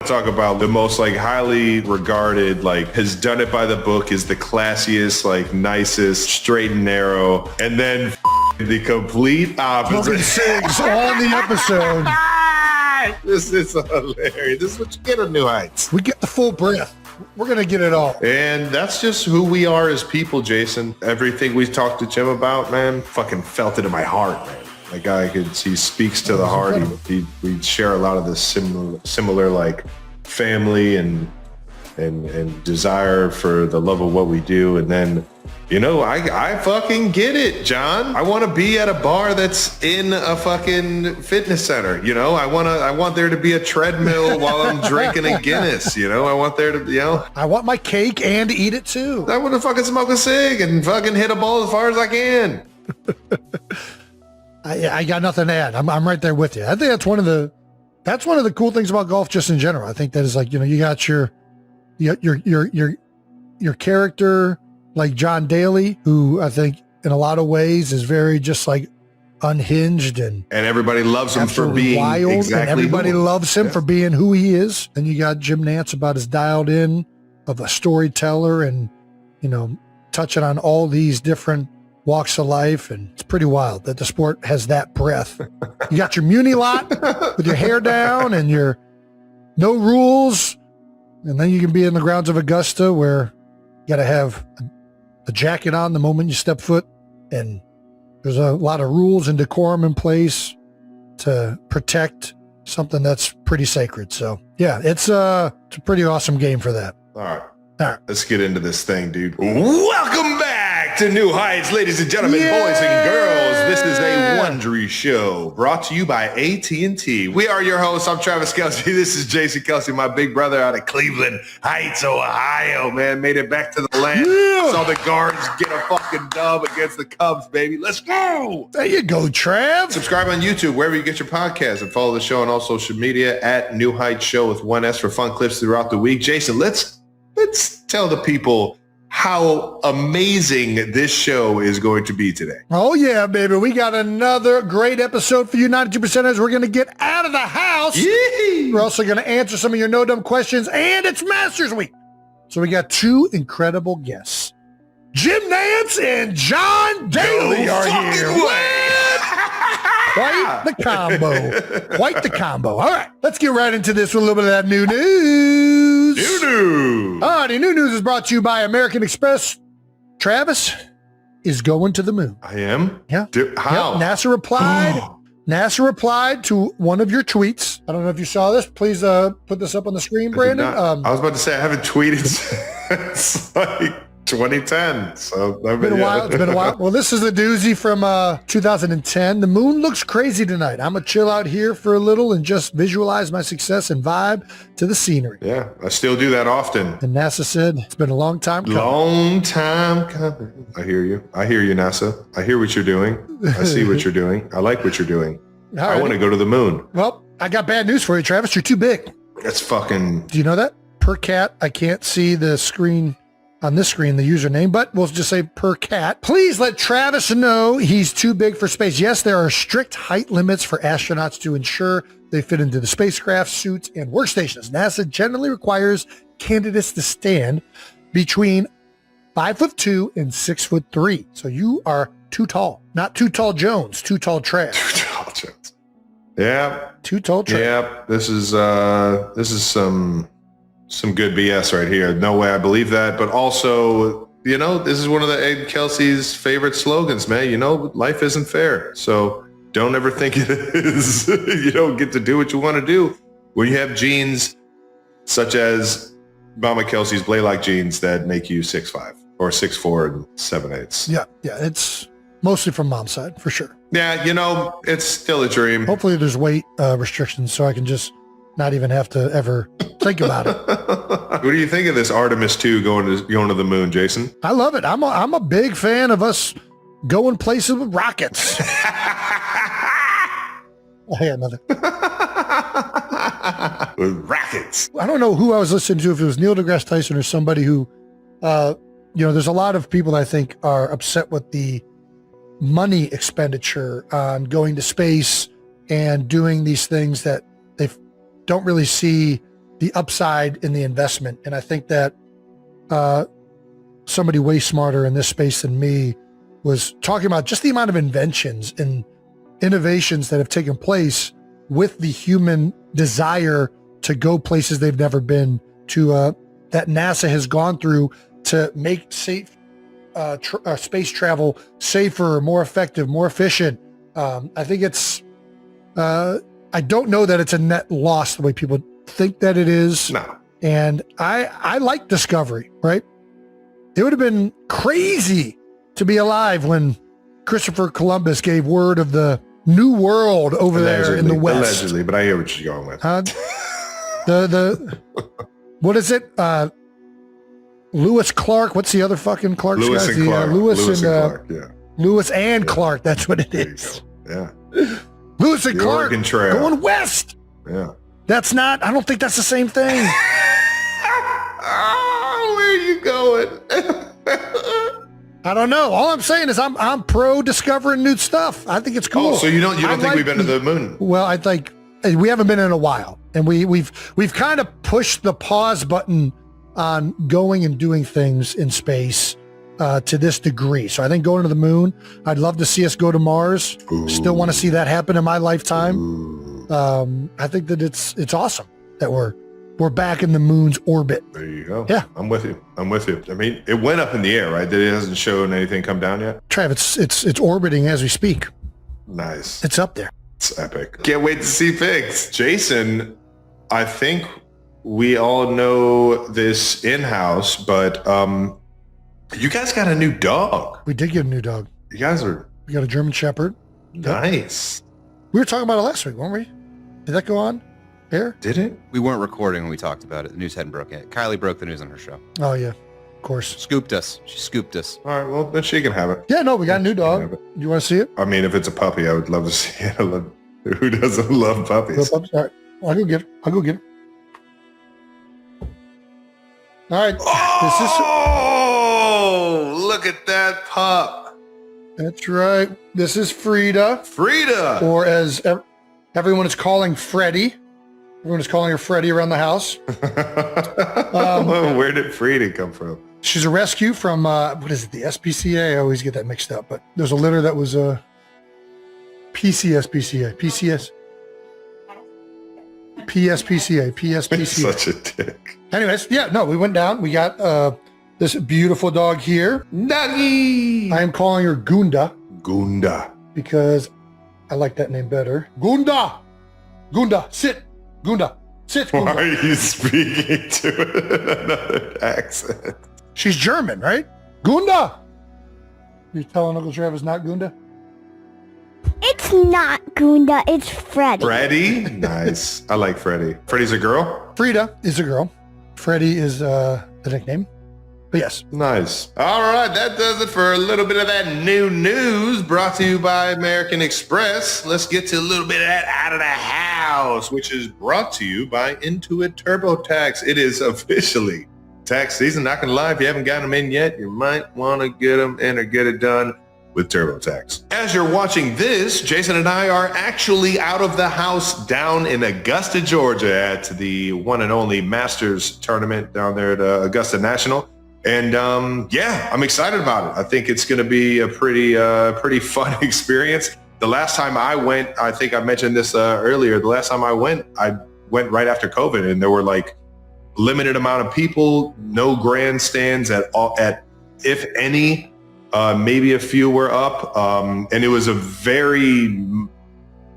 talk about the most like highly regarded, like has done it by the book, is the classiest, like nicest, straight and narrow, and then the complete opposite. Six on the episode. This is hilarious. This is what you get on New Heights. We get the full breath. We're going to get it all. And that's just who we are as people, Jason. Everything we talked to Jim about, man, fucking felt it in my heart, man. That guy he speaks to the heart. We share a lot of the similar like family and desire for the love of what we do. And then, you know, I fucking get it, John. I want to be at a bar that's in a fucking fitness center. You know, I want there to be a treadmill while I'm drinking a Guinness. You know, I want there to, you know. I want my cake and eat it too. I want to fucking smoke a cig and fucking hit a ball as far as I can. I got nothing to add. I'm right there with you. I think that's one of the cool things about golf just in general. I think that is like, you know, you got your character like John Daly, who I think in a lot of ways is very just like unhinged and everybody loves him for being wild, exactly and everybody loves him for being who he is. And you got Jim Nantz about as dialed in of a storyteller and, you know, touching on all these different walks of life. And it's pretty wild that the sport has that breadth. You got your Muni lot with your hair down and your no rules. And then you can be in the grounds of Augusta where you got to have a jacket on the moment you step foot. And there's a lot of rules and decorum in place to protect something that's pretty sacred. So yeah, it's a pretty awesome game for that. All right. Let's get into this thing, dude. Welcome back to New Heights, ladies and gentlemen, boys and girls. This is a Wondery show brought to you by AT&T. We are your hosts. I'm Travis Kelce. This is Jason Kelce, my big brother out of Cleveland Heights, Ohio, man. Made it back to the land. Yeah. Saw the Guards get a fucking dub against the Cubs, baby. Let's go. There you go, Trav. Subscribe on YouTube, wherever you get your podcasts, and follow the show on all social media at New Heights Show with 1S for fun clips throughout the week. Jason, let's tell the people how amazing this show is going to be today. Oh, yeah, baby. We got another great episode for you 92%ers. We're going to get out of the house. Yee! We're also going to answer some of your no-dumb questions, and it's Masters Week. So we got two incredible guests. Jim Nantz and John Daly are here. Quite the combo. Quite the combo. All right, let's get right into this with a little bit of that new news. New news. All righty, new news is brought to you by American Express. Travis is going to the moon. I am? Yeah. How? Yep. NASA replied to one of your tweets. I don't know if you saw this. Please put this up on the screen, Brandon. I was about to say I haven't tweeted since like 2010. So it's been a while. It's been a while. Well, this is a doozy from 2010. The moon looks crazy tonight. I'm going to chill out here for a little and just visualize my success and vibe to the scenery. Yeah, I still do that often. And NASA said, it's been a long time coming. Long time coming. I hear you. I hear you, NASA. I hear what you're doing. I see what you're doing. I like what you're doing. I want to go to the moon. Well, I got bad news for you, Travis. You're too big. That's fucking... Do you know that? Per cat, I can't see the screen... on this screen, the username, but we'll just say per cat. Please let Travis know he's too big for space. Yes, there are strict height limits for astronauts to ensure they fit into the spacecraft, suits, and workstations. NASA generally requires candidates to stand between 5'2" and 6'3". So you are too tall. Not too tall Jones, too tall Trav. Too tall Jones. Yeah. Too tall Trav. Yeah. This is some good BS right here. No way I believe that. But also, you know, this is one of the Ed Kelce's favorite slogans, man. You know, life isn't fair. So don't ever think it is. You don't get to do what you want to do when you have genes such as Mama Kelce's Blaylock genes that make you 6'5" or 6'4" and 7/8. Yeah. It's mostly from mom's side, for sure. Yeah, you know, it's still a dream. Hopefully there's weight restrictions so I can just not even have to ever think about it. What do you think of this Artemis 2 going to the moon, Jason? I love it. I'm a big fan of us going places with rockets. Oh, yeah, nothing. With rockets. I don't know who I was listening to, if it was Neil deGrasse Tyson or somebody who, there's a lot of people I think are upset with the money expenditure on going to space and doing these things that they don't really see the upside in the investment. And I think that somebody way smarter in this space than me was talking about just the amount of inventions and innovations that have taken place with the human desire to go places they've never been, to that NASA has gone through to make safe space travel safer, more effective, more efficient. I think it's, I don't know that it's a net loss the way people think that it is. No. And I like discovery, right? It would have been crazy to be alive when Christopher Columbus gave word of the new world over there in the West. Allegedly, but I hear what you're going with. What is it? Lewis Clark. What's the other fucking Clark guy? Lewis and Clark. Lewis and Clark, yeah. Lewis and Clark. That's what it is. Yeah. Lewis and Clark Oregon Trail. going west. Yeah. That's not, I don't think that's the same thing. Oh, where are you going? I don't know. All I'm saying is I'm pro discovering new stuff. I think it's cool. Oh, so you don't think we've been to the moon? Well, I think we haven't been in a while, and we've kind of pushed the pause button on going and doing things in space to this degree. So I think going to the moon, I'd love to see us go to Mars. Ooh. Still want to see that happen in my lifetime. I think that it's awesome that we're back in the moon's orbit. There you go. Yeah. I'm with you. I mean, it went up in the air, right? It hasn't shown anything come down yet? Trav, it's orbiting as we speak. Nice. It's up there. It's epic. Can't wait to see pics. Jason, I think we all know this in-house, but you guys got a new dog. We did get a new dog. You guys are We got a German Shepherd. nice. We were talking about it last week, weren't we? Did that go on air? Did it? We weren't recording when we talked about it. The news hadn't broke yet. Kylie broke the news on her show. Oh, yeah. Of course. Scooped us. She scooped us. All right, well, then she can have it. Yeah, no, we got a new Have dog. it. You want to see it? I mean, if it's a puppy, I would love to see it. Who doesn't love puppies? All right. I'll go get it. All right. Oh, look at that pup. That's right. This is Frida, Frida. or as everyone is calling Freddie. Everyone is calling her Freddie around the house. Where did Frida come from? She's a rescue from, what is it, the SPCA? I always get that mixed up, but there's a litter that was PCSPCA. Such a dick. Anyways, yeah, no, we went down. We got this beautiful dog here. Nuggy. I am calling her Gunda Gunda. because I like that name better. Gunda, sit. Gunda, sit. Why Gunda. are you speaking to it in another accent? She's German, right? Gunda. You telling Uncle Travis not Gunda? It's not Gunda, it's Freddy. Freddie? Nice. I like Freddie. Freddie's a girl? Frida is a girl. Freddie is the nickname. But yes. Nice. All right, that does it for a little bit of that new news brought to you by American Express. Let's get to a little bit of that out of the house, which is brought to you by Intuit TurboTax. It is officially tax season. Not gonna lie, if you haven't gotten them in yet, you might want to get them in or get it done with TurboTax. As you're watching this, Jason and I are actually out of the house down in Augusta, Georgia at the one and only Masters tournament down there at Augusta National. And yeah, I'm excited about it. I think it's going to be a pretty fun experience. The last time I went, I think I mentioned this earlier, the last time I went right after COVID, and there were like limited amount of people, no grandstands at all, if any. Maybe a few were up, and it was a very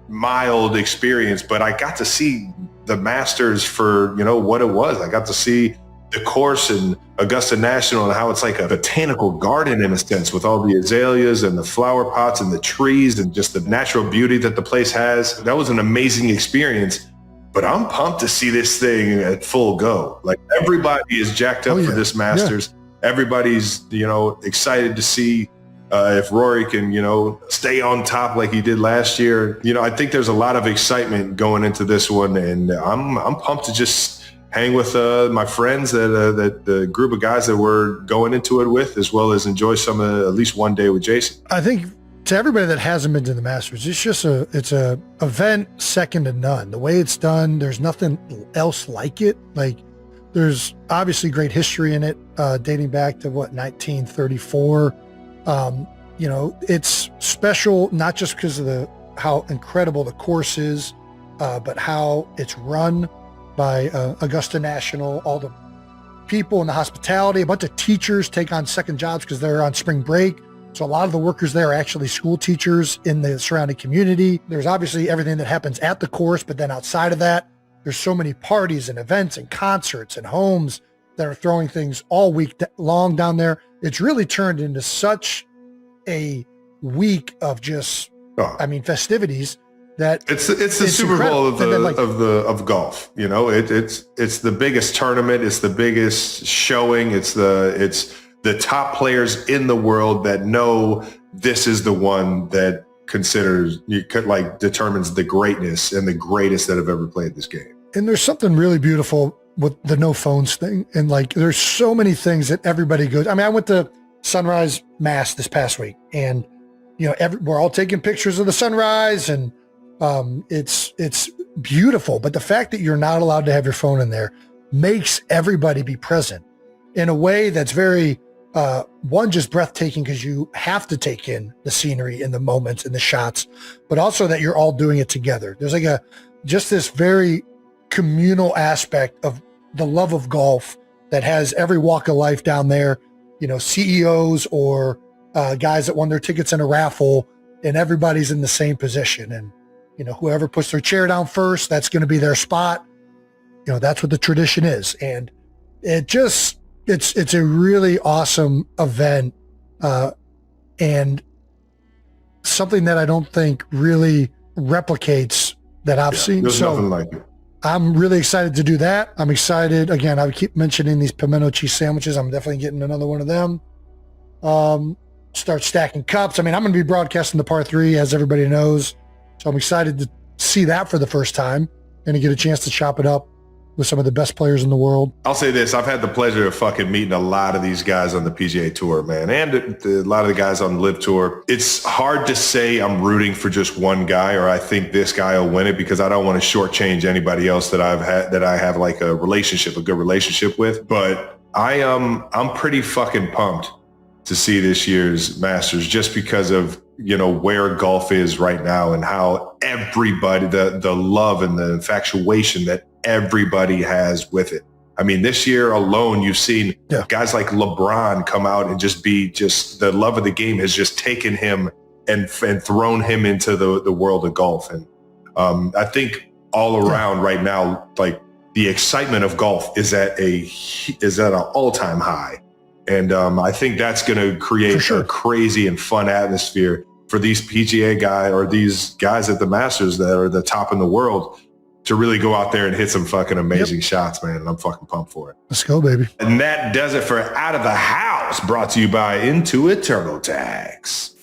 mild experience, but I got to see the Masters for, what it was. I got to see the course in Augusta National and how it's like a botanical garden in a sense, with all the azaleas and the flower pots and the trees and just the natural beauty that the place has. That was an amazing experience, but I'm pumped to see this thing at full go. Like, everybody is jacked up for this Masters. Yeah. Everybody's, excited to see if Rory can, stay on top like he did last year. I think there's a lot of excitement going into this one, and I'm pumped to just hang with my friends, that the group of guys that we're going into it with, as well as enjoy at least one day with Jason. I think to everybody that hasn't been to the Masters, it's a event second to none. The way it's done, there's nothing else like it. Like, there's obviously great history in it, dating back to 1934. It's special not just because of how incredible the course is, but how it's run by Augusta National. All the people in the hospitality, a bunch of teachers take on second jobs because they're on spring break. So a lot of the workers there are actually school teachers in the surrounding community. There's obviously everything that happens at the course, but then outside of that, there's so many parties and events and concerts and homes that are throwing things all week long down there. It's really turned into such a week of just, festivities that it's the Super Bowl of golf. You know, it's the biggest tournament. It's the biggest showing. It's the top players in the world that know this is the one that determines the greatness and the greatest that have ever played this game. And there's something really beautiful with the no phones thing. And there's so many things that everybody goes. I mean, I went to Sunrise Mass this past week, and we're all taking pictures of the sunrise, and it's beautiful. But the fact that you're not allowed to have your phone in there makes everybody be present in a way that's very just breathtaking, because you have to take in the scenery and the moments and the shots, but also that you're all doing it together. There's just this very communal aspect of the love of golf that has every walk of life down there, CEOs or guys that won their tickets in a raffle, and everybody's in the same position. And, whoever puts their chair down first, that's going to be their spot. That's what the tradition is. And it's a really awesome event, and something that I don't think really replicates that I've seen. There's nothing like it. I'm really excited to do that. I'm excited. Again, I keep mentioning these pimento cheese sandwiches. I'm definitely getting another one of them. Start stacking cups. I mean, I'm going to be broadcasting the par 3, as everybody knows. So I'm excited to see that for the first time and to get a chance to chop it up with some of the best players in the world. I'll say this. I've had the pleasure of fucking meeting a lot of these guys on the PGA Tour, man, and a lot of the guys on the LIV Tour. It's hard to say I'm rooting for just one guy, or I think this guy will win it, because I don't want to shortchange anybody else that I have like a good relationship with. But I'm pretty fucking pumped to see this year's Masters, just because of where golf is right now and how everybody, the love and the infatuation that everybody has with it. I mean, this year alone, you've seen guys like LeBron come out and just the love of the game has just taken him and thrown him into the world of golf. And I think all around right now, like, the excitement of golf is at an all-time high. And I think that's going to create a crazy and fun atmosphere for these PGA guys, or these guys at the Masters that are the top in the world, to really go out there and hit some fucking amazing shots, man. And I'm fucking pumped for it. Let's go, baby. And that does it for Out of the House, brought to you by Intuit TurboTax.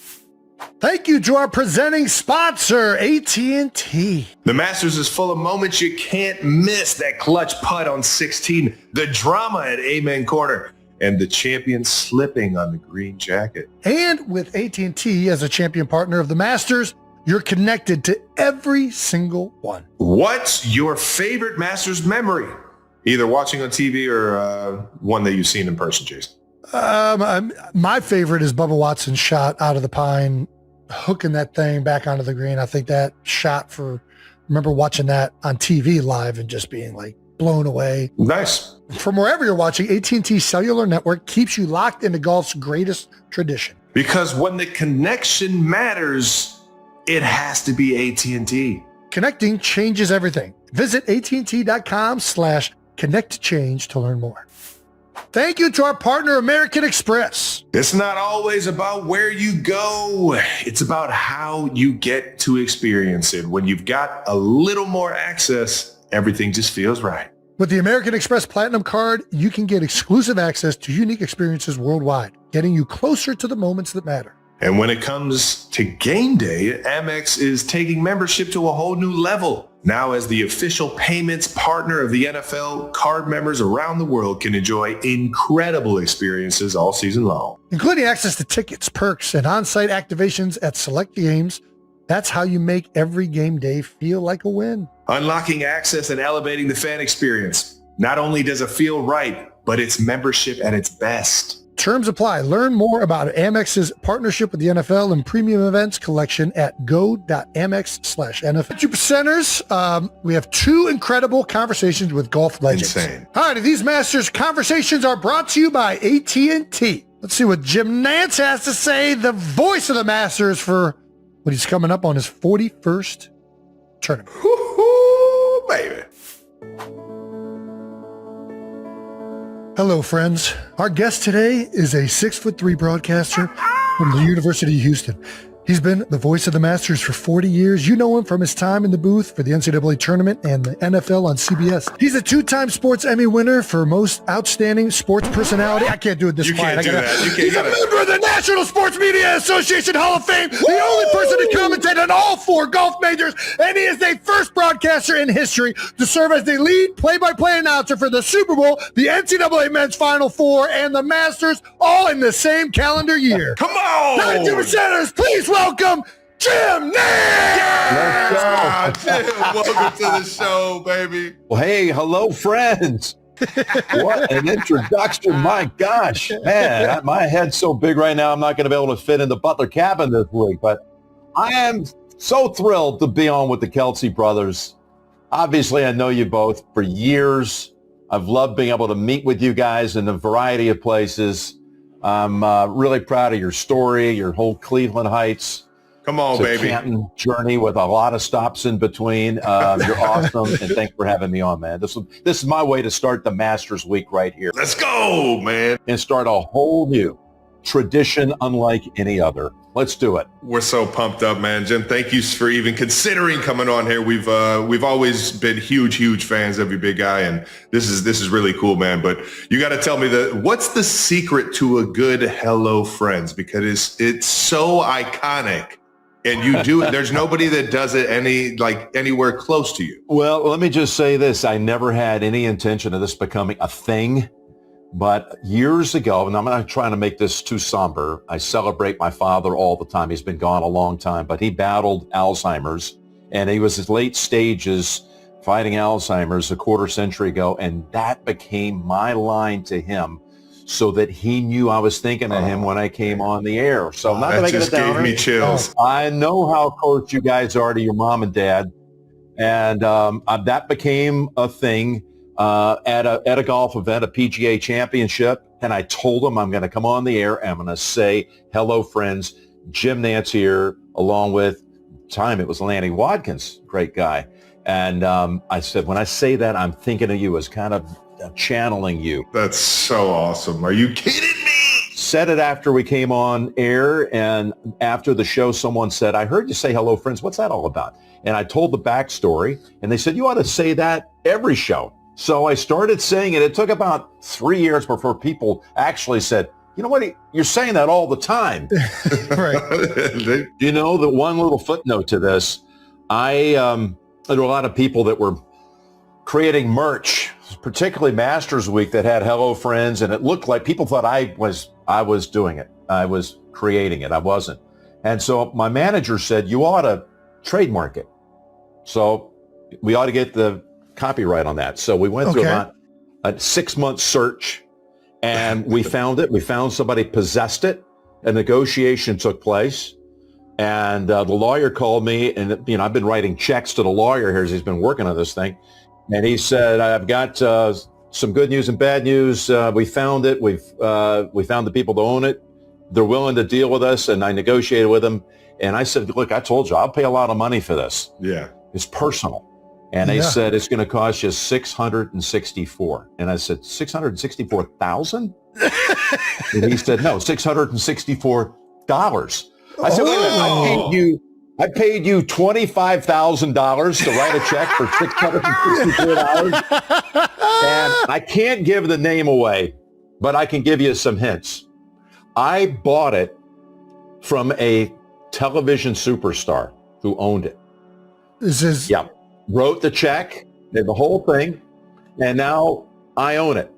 Thank you to our presenting sponsor, AT&T. The Masters is full of moments you can't miss. That clutch putt on 16, the drama at Amen Corner, and the champion slipping on the green jacket. And with AT&T as a champion partner of the Masters, you're connected to every single one. What's your favorite Masters memory? Either watching on TV or one that you've seen in person, Jason. My favorite is Bubba Watson's shot out of the pine, hooking that thing back onto the green. I think that shot remember watching that on TV live and just being like blown away. Nice. From wherever you're watching, AT&T Cellular Network keeps you locked into golf's greatest tradition. Because when the connection matters, it has to be AT&T. Connecting changes everything. Visit AT&T.com/connect-change to learn more. Thank you to our partner, American Express. It's not always about where you go. It's about how you get to experience it. When you've got a little more access, everything just feels right. With the American Express Platinum Card, you can get exclusive access to unique experiences worldwide, getting you closer to the moments that matter. And when it comes to game day, Amex is taking membership to a whole new level. Now, as the official payments partner of the NFL, card members around the world can enjoy incredible experiences all season long. Including access to tickets, perks, and on-site activations at select games. That's how you make every game day feel like a win. Unlocking access and elevating the fan experience. Not only does it feel right, but it's membership at its best. Terms apply. Learn more about Amex's partnership with the NFL and premium events collection at go.amex/NFL. 2%ers, we have two incredible conversations with golf legends. Insane. All right, these Masters conversations are brought to you by AT&T. Let's see what Jim Nantz has to say, the voice of the Masters, for when he's coming up on his 41st tournament. Woo-hoo, baby. Hello, friends. Our guest today is a 6'3" broadcaster from the University of Houston. He's been the voice of the Masters for 40 years. You know him from his time in the booth for the NCAA tournament and the NFL on CBS. He's a two-time Sports Emmy winner for most outstanding sports personality. I can't do it this quiet. You can't do that. He's a member of the National Sports Media Association Hall of Fame, the only person to commentate on all four golf majors, and he is the first broadcaster in history to serve as the lead play-by-play announcer for the Super Bowl, the NCAA Men's Final Four, and the Masters, all in the same calendar year. Come on! 92%ers, please welcome Jim Nantz! Let's go. Jim, welcome to the show, baby. Well, hey, hello, friends. What an introduction. My gosh, man, my head's so big right now, I'm not going to be able to fit in the Butler cabin this week, but I am so thrilled to be on with the Kelce brothers. Obviously, I know you both for years. I've loved being able to meet with you guys in a variety of places. I'm really proud of your story, your whole Cleveland Heights Come on, to baby. Canton journey with a lot of stops in between. You're awesome, and thanks for having me on, man. This is my way to start the Masters Week right here Let's go, man. and start a whole new tradition unlike any other. Let's do it. We're so pumped up, man. Jim, thank you for even considering coming on here. We've always been huge fans of you, big guy, and this is really cool, man. But you got to tell me what's the secret to a good Hello Friends, because it's so iconic, and you do it. There's nobody that does it anywhere close to you. Well, let me just say this. I never had any intention of this becoming a thing. But years ago, and I'm not trying to make this too somber, I celebrate my father all the time. He's been gone a long time, but he battled Alzheimer's, and he was his late stages fighting Alzheimer's a quarter century ago, and that became my line to him so that he knew I was thinking of him when I came on the air. So I'm not That going to just make it a gave downer. me chills. I know how close you guys are to your mom and dad, and that became a thing. At a golf event, a PGA championship, and I told him I'm going to come on the air and I'm going to say, hello, friends, Jim Nantz here, along with, time it was Lanny Watkins, great guy. And I said, when I say that, I'm thinking of you as kind of channeling you. That's so awesome. Are you kidding me? Said it after we came on air, and after the show, someone said, I heard you say hello, friends. What's that all about? And I told the backstory, and they said, you ought to say that every show. So I started saying it. It took about 3 years before people actually said, you know what, you're saying that all the time. Right. You know, the one little footnote to this, there were a lot of people that were creating merch, particularly Masters Week, that had hello friends, and it looked like people thought I was doing it. I was creating it. I wasn't. And so my manager said, you ought to trademark it. So we ought to get the copyright on that. So we went through about a 6-month search, and we found it. We found somebody possessed it. A negotiation took place, and the lawyer called me, and I've been writing checks to the lawyer here as he's been working on this thing, and he said, I've got some good news and bad news. We found it. We found the people that own it. They're willing to deal with us, and I negotiated with them. And I said, look, I told you, I'll pay a lot of money for this. Yeah. It's personal. And they said, it's going to cost you $664. And I said, $664,000? And he said, no, $664. I said, wait a minute, I paid you $25,000 to write a check for $664. And I can't give the name away, but I can give you some hints. I bought it from a television superstar who owned it. This is Yeah. Wrote the check, did the whole thing, and now I own it.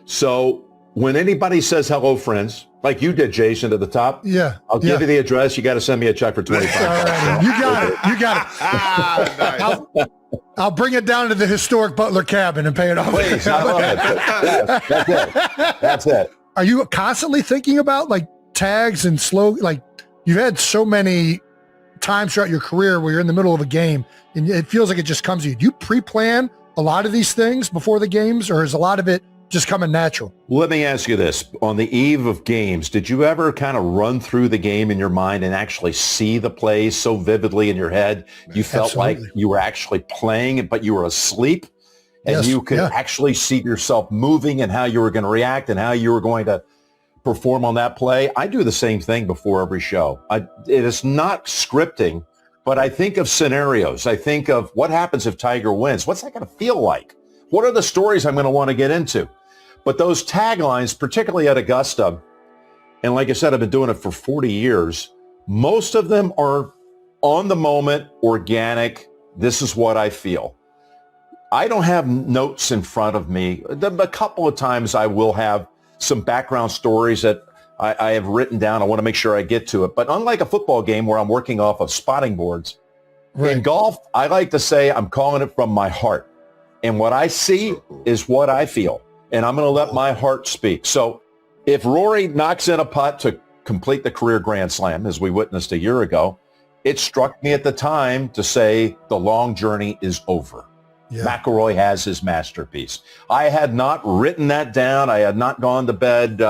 So when anybody says hello, friends, like you did, Jason, at the top, yeah. I'll give you the address. You got to send me a check for $25. All right. You got it. You got it. Nice. I'll bring it down to the historic Butler cabin and pay it off. Please, I love it. Yes, that's it. That's it. Are you constantly thinking about like tags and like you've had so many times throughout your career where you're in the middle of a game and it feels like it just comes to you. Do you pre-plan a lot of these things before the games, or is a lot of it just coming natural? Let me ask you this. On the eve of games, did you ever kind of run through the game in your mind and actually see the plays so vividly in your head? You felt like you were actually playing, but you were asleep, and you could actually see yourself moving and how you were going to react and how you were going to perform on that play. I do the same thing before every show. It is not scripting, but I think of scenarios. I think of what happens if Tiger wins. What's that going to feel like? What are the stories I'm going to want to get into? But those taglines, particularly at Augusta, and like I said, I've been doing it for 40 years, most of them are on the moment, organic. This is what I feel. I don't have notes in front of me. A couple of times I will have some background stories that I have written down. I want to make sure I get to it. But unlike a football game where I'm working off of spotting boards, in golf, I like to say I'm calling it from my heart. And what I see is what I feel. And I'm going to let my heart speak. So if Rory knocks in a putt to complete the career Grand Slam, as we witnessed a year ago, it struck me at the time to say the long journey is over. Yeah. McIlroy has his masterpiece. I had not written that down. I had not gone to bed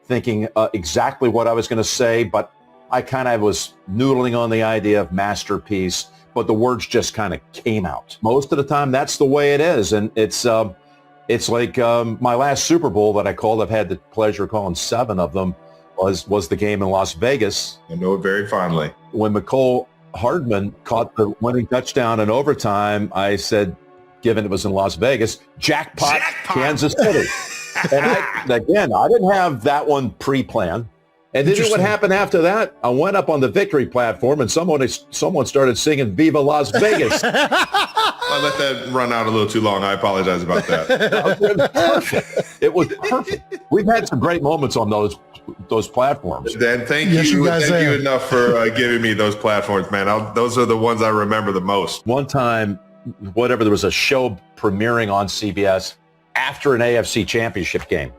thinking exactly what I was going to say, but I kind of was noodling on the idea of masterpiece, but the words just kind of came out. Most of the time, that's the way it is. And it's like my last Super Bowl that I called, I've had the pleasure of calling 7 of them, was the game in Las Vegas. I know it very fondly. When McCole Hardman caught the winning touchdown in overtime, I said, given it was in Las Vegas, jackpot. Kansas City. And I didn't have that one pre-planned. And then what happened after that? I went up on the victory platform and someone started singing Viva Las Vegas. I let that run out a little too long. I apologize about that. It was perfect. We've had some great moments on those platforms. Dan, thank you enough for giving me those platforms, man. Those are the ones I remember the most. One time, there was a show premiering on CBS after an AFC championship game.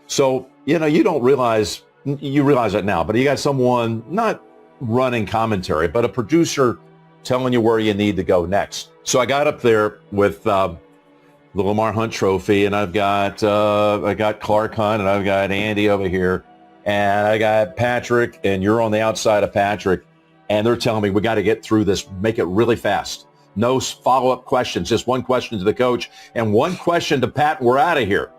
So, you don't realize, you realize that now, but you got someone not running commentary, but a producer telling you where you need to go next. So I got up there with the Lamar Hunt Trophy, and I got Clark Hunt, and I've got Andy over here, and I got Patrick, and you're on the outside of Patrick, and they're telling me we got to get through this, make it really fast. No follow-up questions, just one question to the coach and one question to Pat, and we're out of here.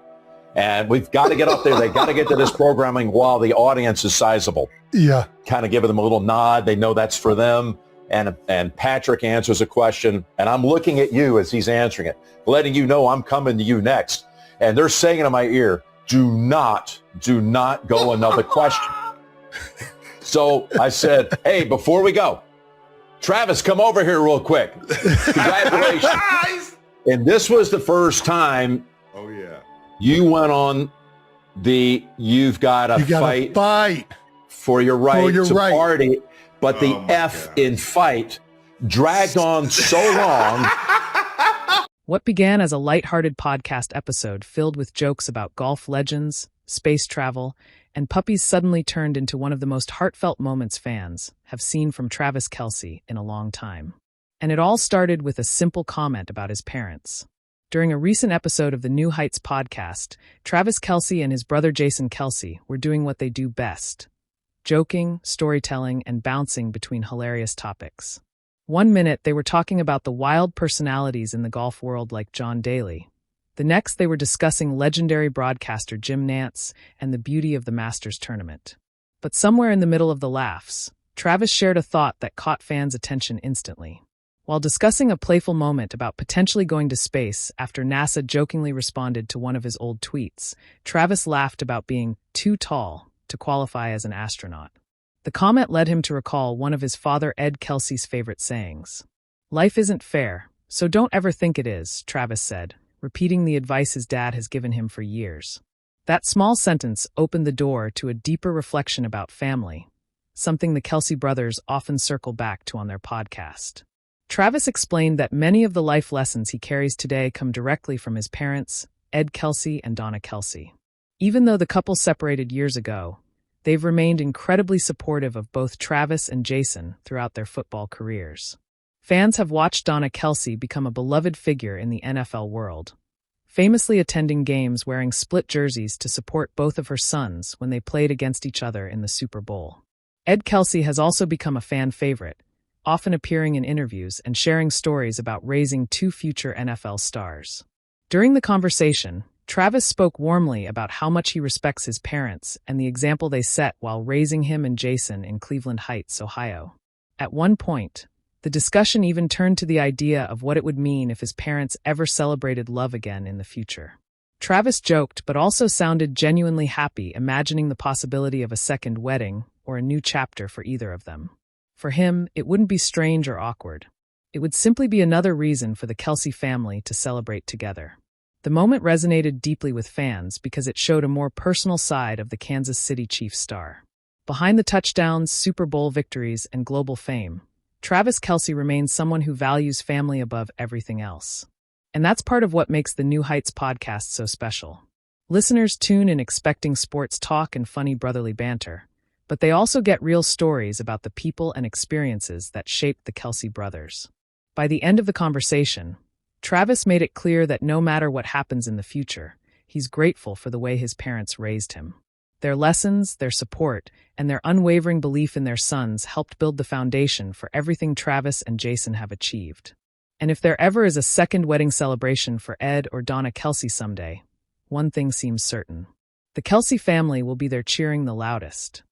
And we've got to get up there. They got to get to this programming while the audience is sizable. Yeah. Kind of giving them a little nod. They know that's for them. And Patrick answers a question, and I'm looking at you as he's answering it, letting you know I'm coming to you next. And they're saying in my ear, do not go another question. So I said, hey, before we go, Travis, come over here real quick. Congratulations. And this was the first time you went on you've got to fight for your right to party. But the in fight dragged on so long. What began as a lighthearted podcast episode filled with jokes about golf legends, space travel, and puppies suddenly turned into one of the most heartfelt moments fans have seen from Travis Kelce in a long time. And it all started with a simple comment about his parents. During a recent episode of the New Heights podcast, Travis Kelce and his brother Jason Kelce were doing what they do best: joking, storytelling, and bouncing between hilarious topics. One minute, they were talking about the wild personalities in the golf world like John Daly. The next, they were discussing legendary broadcaster Jim Nantz and the beauty of the Masters tournament. But somewhere in the middle of the laughs, Travis shared a thought that caught fans' attention instantly. While discussing a playful moment about potentially going to space after NASA jokingly responded to one of his old tweets, Travis laughed about being too tall to qualify as an astronaut. The comment led him to recall one of his father Ed Kelce's favorite sayings. "Life isn't fair, so don't ever think it is," Travis said, repeating the advice his dad has given him for years. That small sentence opened the door to a deeper reflection about family, something the Kelce brothers often circle back to on their podcast. Travis explained that many of the life lessons he carries today come directly from his parents, Ed Kelce and Donna Kelce. Even though the couple separated years ago, they've remained incredibly supportive of both Travis and Jason throughout their football careers. Fans have watched Donna Kelce become a beloved figure in the NFL world, famously attending games wearing split jerseys to support both of her sons when they played against each other in the Super Bowl. Ed Kelce has also become a fan favorite, often appearing in interviews and sharing stories about raising two future NFL stars. During the conversation, Travis spoke warmly about how much he respects his parents and the example they set while raising him and Jason in Cleveland Heights, Ohio. At one point, the discussion even turned to the idea of what it would mean if his parents ever celebrated love again in the future. Travis joked but also sounded genuinely happy imagining the possibility of a second wedding or a new chapter for either of them. For him, it wouldn't be strange or awkward. It would simply be another reason for the Kelce family to celebrate together. The moment resonated deeply with fans because it showed a more personal side of the Kansas City Chiefs star. Behind the touchdowns, Super Bowl victories, and global fame, Travis Kelce remains someone who values family above everything else. And that's part of what makes the New Heights podcast so special. Listeners tune in expecting sports talk and funny brotherly banter, but they also get real stories about the people and experiences that shaped the Kelce brothers. By the end of the conversation, Travis made it clear that no matter what happens in the future, he's grateful for the way his parents raised him. Their lessons, their support, and their unwavering belief in their sons helped build the foundation for everything Travis and Jason have achieved. And if there ever is a second wedding celebration for Ed or Donna Kelce someday, one thing seems certain. The Kelce family will be there cheering the loudest.